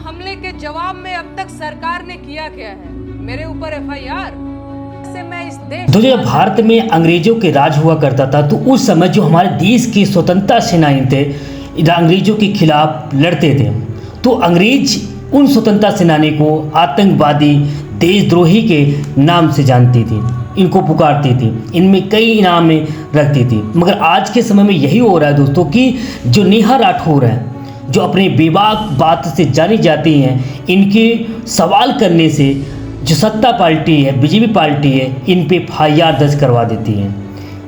हमले के जवाब में अब तक सरकार ने किया क्या है? मेरे ऊपर एफआईआर से मैं इस देश तो जब भारत में अंग्रेजों के राज हुआ करता था तो उस समय जो हमारे देश के स्वतंत्रता सेनानी थे अंग्रेजों के खिलाफ लड़ते थे, तो अंग्रेज उन स्वतंत्रता सेनानी को आतंकवादी देशद्रोही के नाम से जानती थी, इनको पुकारती थी, इनमें कई इनाम रखती थी। मगर आज के समय में यही हो रहा है दोस्तों कि जो नेहा राठौर हैं, जो अपने बेबाक बात से जानी जाती हैं, इनके सवाल करने से जो सत्ता पार्टी है, बीजेपी पार्टी है, इन पे एफआईआर दर्ज करवा देती है।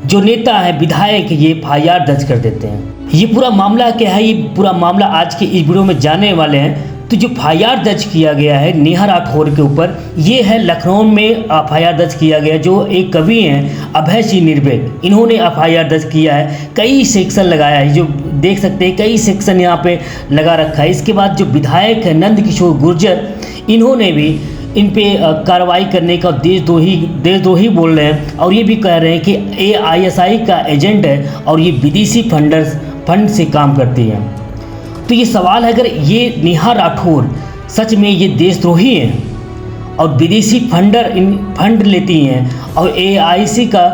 जो नेता है, विधायक, ये एफआईआर दर्ज कर देते हैं। ये पूरा मामला क्या है, ये पूरा मामला आज के इस वीडियो में जानने वाले हैं। तो जो एफआईआर दर्ज किया गया है नेहा राठौर के ऊपर, ये है लखनऊ में एफआईआर दर्ज किया गया। जो एक कवि हैं अभय सिंह निर्भय, इन्होंने एफआईआर दर्ज किया है, कई सेक्शन लगाया है, जो देख सकते हैं कई सेक्शन यहाँ पे लगा रखा है। इसके बाद जो विधायक है नंद किशोर गुर्जर, इन्होंने भी इन पे कार्रवाई करने का देशद्रोही बोल रहे हैं और ये भी कह रहे हैं कि ये आईएसआई का एजेंट है और ये विदेशी फंड से काम करती है। तो ये सवाल है, अगर ये नेहा राठौर सच में ये देशद्रोही हैं और विदेशी फंड लेती हैं और एआईसी का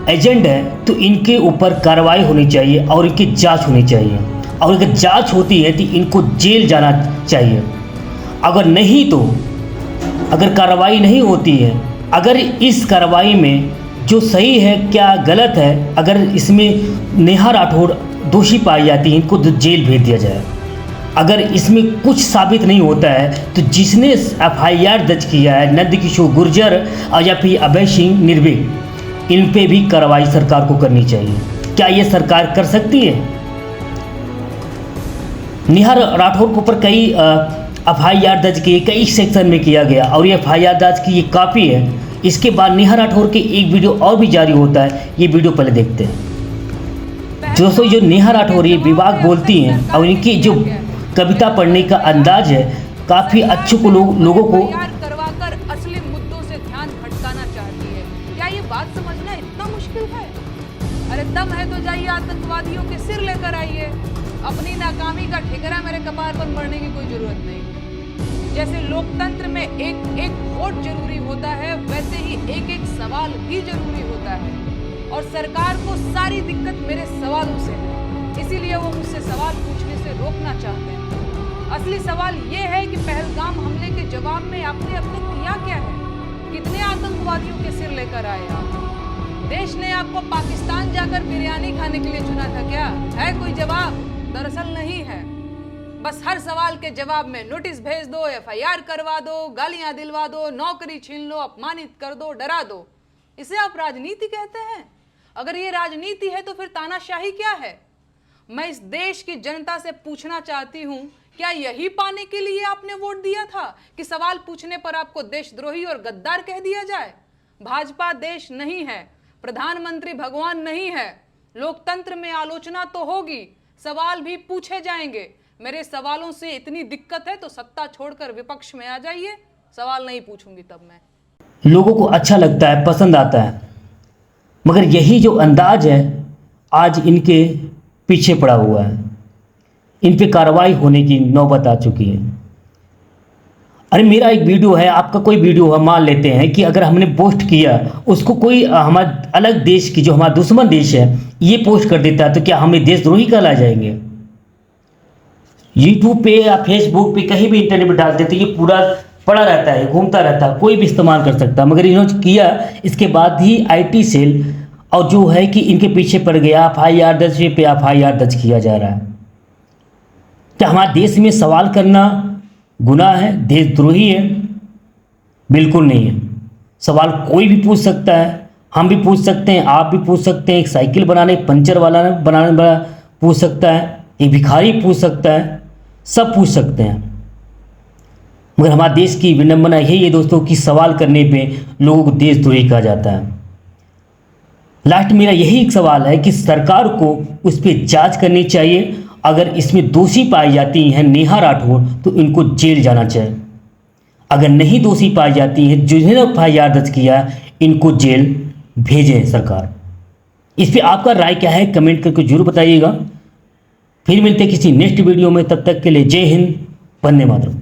एजेंट है, तो इनके ऊपर कार्रवाई होनी चाहिए और इनकी जांच होनी चाहिए। और अगर जांच होती है तो इनको जेल जाना चाहिए। अगर नहीं तो अगर कार्रवाई नहीं होती है, अगर इस कार्रवाई में जो सही है क्या गलत है, अगर इसमें नेहा राठौर दोषी पाई जाती है, इनको तो जेल भेज दिया जाए। अगर इसमें कुछ साबित नहीं होता है तो जिसने एफआईआर दर्ज किया है नंद किशोर गुर्जर या फिर अभय सिंह निर्भय, इन पे भी कार्रवाई सरकार को करनी चाहिए। क्या ये सरकार कर सकती है? नेहा राठौर के ऊपर कई एफआईआर दर्ज किए, कई सेक्शन में किया गया और ये एफआईआर दर्ज की ये काफ़ी है। इसके बाद नेहा राठौर के एक वीडियो और भी जारी होता है, ये वीडियो पहले देखते हैं। दोस्तों, जो नेहा राठौर ये विभाग बोलती हैं और इनकी जो कविता पढ़ने का अंदाज है, काफ़ी अच्छे को लोगों को करवाकर असली मुद्दों से ध्यान भटकाना चाहती है। क्या ये बात समझना इतना मुश्किल है? अरे दम है तो जाइए आतंकवादियों के सिर लेकर आइए। अपनी नाकामी का ठिकाना मेरे कपार पर मरने की कोई जरूरत नहीं। जैसे लोकतंत्र में एक वोट जरूरी होता है, वैसे ही एक सवाल भी जरूरी होता है। और सरकार को सारी दिक्कत मेरे सवालों से है, इसीलिए वो मुझसे सवाल पूछने से रोकना चाहते हैं। असली सवाल ये है कि पहलगाम हमले के जवाब में आपने अब तक किया क्या है? कितने आतंकवादियों के सिर लेकर आए आप? देश ने आपको पाकिस्तान जाकर बिरयानी खाने के लिए चुना था क्या? है कोई जवाब? दरअसल नहीं है। बस हर सवाल के जवाब में नोटिस भेज दो, एफआईआर करवा दो, गालियां दिलवा दो, नौकरी छीन लो, अपमानित कर दो, डरा दो। इसे आप राजनीति कहते हैं? अगर ये राजनीति है तो फिर तानाशाही क्या है? मैं इस देश की जनता से पूछना चाहती हूँ, क्या यही पाने के लिए आपने वोट दिया था कि सवाल पूछने पर आपको देशद्रोही और गद्दार कह दिया जाए? भाजपा देश नहीं है, प्रधानमंत्री भगवान नहीं है। लोकतंत्र में आलोचना तो होगी, सवाल भी पूछे जाएंगे। मेरे सवालों से इतनी दिक्कत है तो सत्ता छोड़कर विपक्ष में आ जाइए, सवाल नहीं पूछूंगी तब मैं। लोगों को अच्छा लगता है, पसंद आता है, मगर यही जो अंदाज है आज इनके पीछे पड़ा हुआ है। इन पे कार्रवाई होने की नौबत आ चुकी है। अरे मेरा एक वीडियो है, आपका कोई वीडियो है, मान लेते हैं कि अगर हमने पोस्ट किया, उसको कोई हमारे अलग देश की जो हमारा दुश्मन देश है ये पोस्ट कर देता है, तो क्या हमें देशद्रोही कहला जाएंगे? यूट्यूब पे या फेसबुक पे कहीं भी इंटरनेट पे डाल देते, ये पूरा पड़ा रहता है, घूमता रहता है, कोई भी इस्तेमाल कर सकता है। मगर इन्होंने किया, इसके बाद ही आईटी सेल और जो है कि इनके पीछे पड़ गया, एफआईआर दर्ज पे एफआईआर दर्ज किया जा रहा है। क्या हमारे देश में सवाल करना गुनाह है, देशद्रोही है? बिल्कुल नहीं है। सवाल कोई भी पूछ सकता है, हम भी पूछ सकते हैं, आप भी पूछ सकते हैं। एक साइकिल बनाने, पंचर वाला बनाने पूछ सकता है, एक भिखारी पूछ सकता है, सब पूछ सकते हैं। मगर हमारे देश की विडंबना यही है दोस्तों कि सवाल करने पे लोगों को देशद्रोही कहा जाता है। लास्ट मेरा यही एक सवाल है कि सरकार को उस पर जांच करनी चाहिए। अगर इसमें दोषी पाई जाती हैं नेहा राठौर तो इनको जेल जाना चाहिए। अगर नहीं दोषी पाई जाती हैं, जिन्होंने एफआईआर दर्ज किया, इनको जेल भेजें सरकार। इस पर आपका राय क्या है कमेंट करके जरूर बताइएगा। फिर मिलते हैं किसी नेक्स्ट वीडियो में, तब तक के लिए जय हिंद, वंदे मातरम।